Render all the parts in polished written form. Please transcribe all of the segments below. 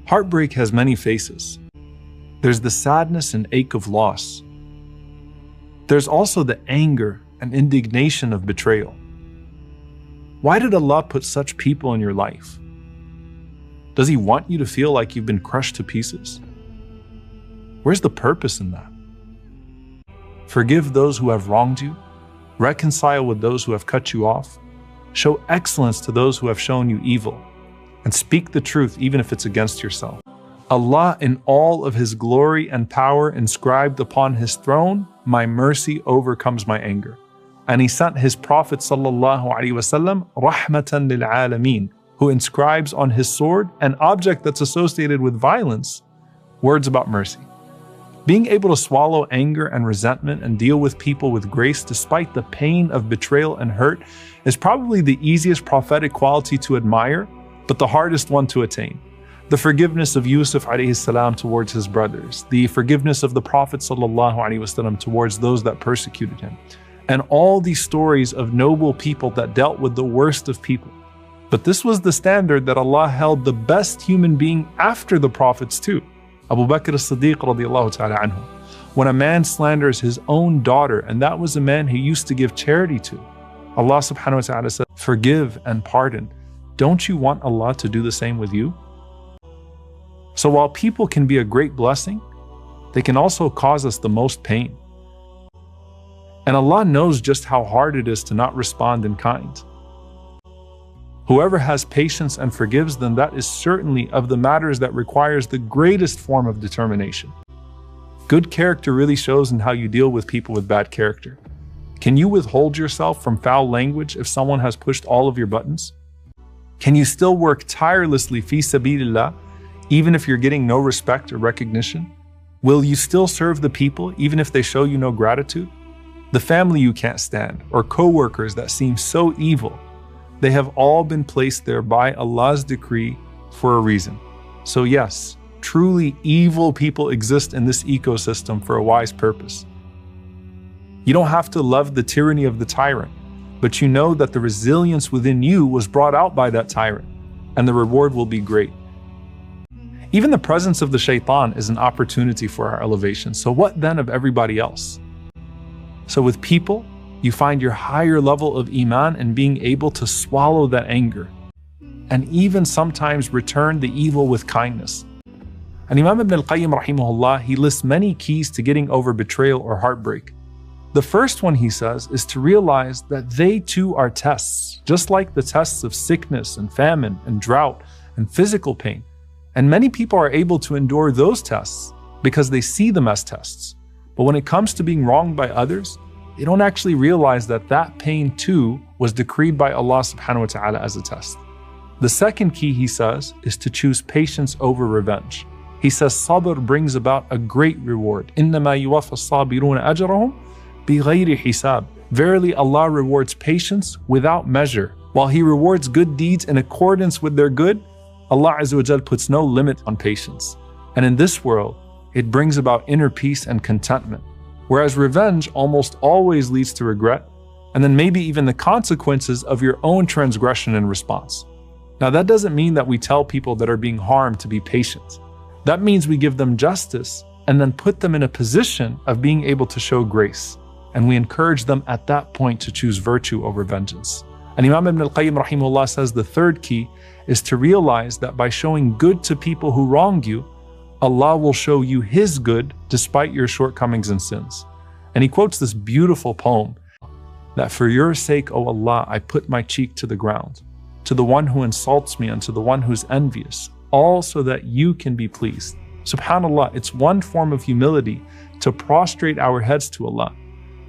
Heartbreak has many faces. There's the sadness and ache of loss. There's also the anger and indignation of betrayal. Why did Allah put such people in your life? Does He want you to feel like you've been crushed to pieces? Where's the purpose in that? Forgive those who have wronged you. Reconcile with those who have cut you off. Show excellence to those who have shown you evil. And speak the truth even if it's against yourself. Allah in all of His glory and power inscribed upon His throne, my mercy overcomes my anger. And He sent His Prophet ﷺ, rahmatan lil alameen, who inscribes on his sword an object that's associated with violence, words about mercy. Being able to swallow anger and resentment and deal with people with grace despite the pain of betrayal and hurt is probably the easiest prophetic quality to admire, but the hardest one to attain. The forgiveness of Yusuf alayhi salam towards his brothers, the forgiveness of the Prophet sallallahu alaihi wasallam towards those that persecuted him, and all these stories of noble people that dealt with the worst of people. But this was the standard that Allah held the best human being after the prophets too. Abu Bakr as-Siddiq radiallahu ta'ala anhu. When a man slanders his own daughter, and that was a man he used to give charity to, Allah subhanahu wa ta'ala said, forgive and pardon. Don't you want Allah to do the same with you? So while people can be a great blessing, they can also cause us the most pain. And Allah knows just how hard it is to not respond in kind. Whoever has patience and forgives, then that is certainly of the matters that requires the greatest form of determination. Good character really shows in how you deal with people with bad character. Can you withhold yourself from foul language if someone has pushed all of your buttons? Can you still work tirelessly fi sabilillah even if you're getting no respect or recognition? Will you still serve the people even if they show you no gratitude? The family you can't stand, or co-workers that seem so evil, they have all been placed there by Allah's decree for a reason. So yes, truly evil people exist in this ecosystem for a wise purpose. You don't have to love the tyranny of the tyrant, but you know that the resilience within you was brought out by that tyrant, and the reward will be great. Even the presence of the shaitan is an opportunity for our elevation, so what then of everybody else? So with people, you find your higher level of iman in being able to swallow that anger, and even sometimes return the evil with kindness. And Imam Ibn al-Qayyim rahimahullah, he lists many keys to getting over betrayal or heartbreak. The first one, he says, is to realize that they too are tests, just like the tests of sickness and famine and drought and physical pain. And many people are able to endure those tests because they see them as tests. But when it comes to being wronged by others, they don't actually realize that that pain too was decreed by Allah subhanahu wa ta'ala as a test. The second key, he says, is to choose patience over revenge. He says sabr brings about a great reward. إِنَّمَا يُوَفَّى الصَّابِرُونَ أَجْرَهُمْ بِغَيْرِ حِسَابٍ. Verily Allah rewards patience without measure. While He rewards good deeds in accordance with their good, Allah Azza wa Jal puts no limit on patience. And in this world, it brings about inner peace and contentment. Whereas revenge almost always leads to regret, and then maybe even the consequences of your own transgression in response. Now that doesn't mean that we tell people that are being harmed to be patient. That means we give them justice and then put them in a position of being able to show grace. And we encourage them at that point to choose virtue over vengeance. And Imam Ibn al-Qayyim rahimahullah says the third key is to realize that by showing good to people who wrong you, Allah will show you His good despite your shortcomings and sins. And he quotes this beautiful poem that for your sake, O Allah, I put my cheek to the ground, to the one who insults me and to the one who's envious, all so that you can be pleased. SubhanAllah, it's one form of humility to prostrate our heads to Allah,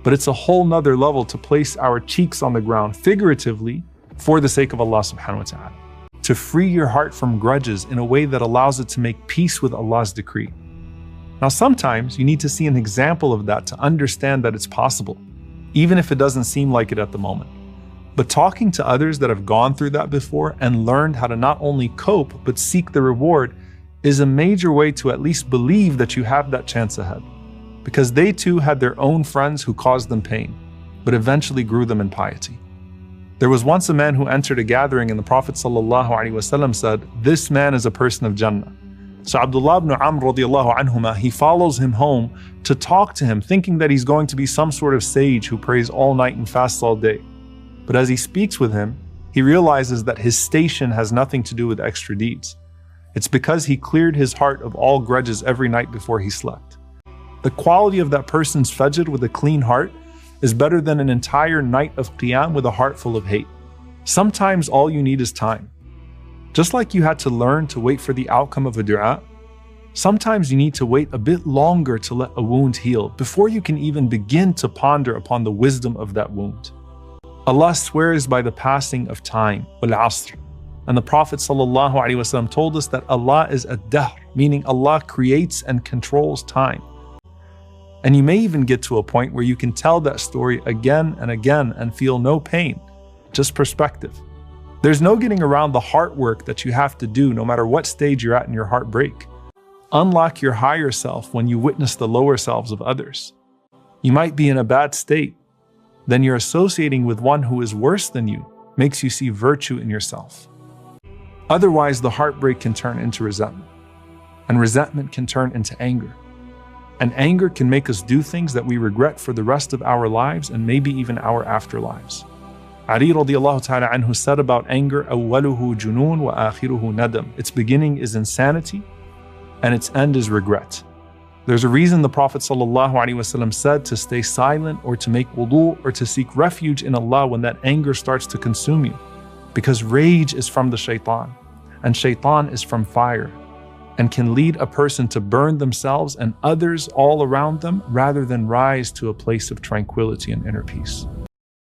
but it's a whole nother level to place our cheeks on the ground figuratively for the sake of Allah subhanahu wa ta'ala. To free your heart from grudges in a way that allows it to make peace with Allah's decree. Now sometimes you need to see an example of that to understand that it's possible, even if it doesn't seem like it at the moment. But talking to others that have gone through that before and learned how to not only cope but seek the reward is a major way to at least believe that you have that chance ahead. Because they too had their own friends who caused them pain, but eventually grew them in piety. There was once a man who entered a gathering and the Prophet ﷺ said, "This man is a person of Jannah." So Abdullah ibn Amr radiallahu anhuma, he follows him home to talk to him, thinking that he's going to be some sort of sage who prays all night and fasts all day. But as he speaks with him, he realizes that his station has nothing to do with extra deeds. It's because he cleared his heart of all grudges every night before he slept. The quality of that person's fajr with a clean heart is better than an entire night of qiyam with a heart full of hate. Sometimes all you need is time. Just like you had to learn to wait for the outcome of a dua, sometimes you need to wait a bit longer to let a wound heal before you can even begin to ponder upon the wisdom of that wound. Allah swears by the passing of time, wal-asr. And the Prophet ﷺ told us that Allah is ad-dahr, meaning Allah creates and controls time. And you may even get to a point where you can tell that story again and again and feel no pain, just perspective. There's no getting around the heart work that you have to do no matter what stage you're at in your heartbreak. Unlock your higher self when you witness the lower selves of others. You might be in a bad state. Then you're associating with one who is worse than you makes you see virtue in yourself. Otherwise, the heartbreak can turn into resentment. And resentment can turn into anger. And anger can make us do things that we regret for the rest of our lives and maybe even our afterlives. Ali radiallahu ta'ala anhu said about anger, أَوَّلُهُ جُنُونَ وَآخِرُهُ نَدَمٌ. Its beginning is insanity and its end is regret. There's a reason the Prophet ﷺ said to stay silent or to make wudu or to seek refuge in Allah when that anger starts to consume you. Because rage is from the shaitan, and shaitan is from fire, and can lead a person to burn themselves and others all around them rather than rise to a place of tranquility and inner peace.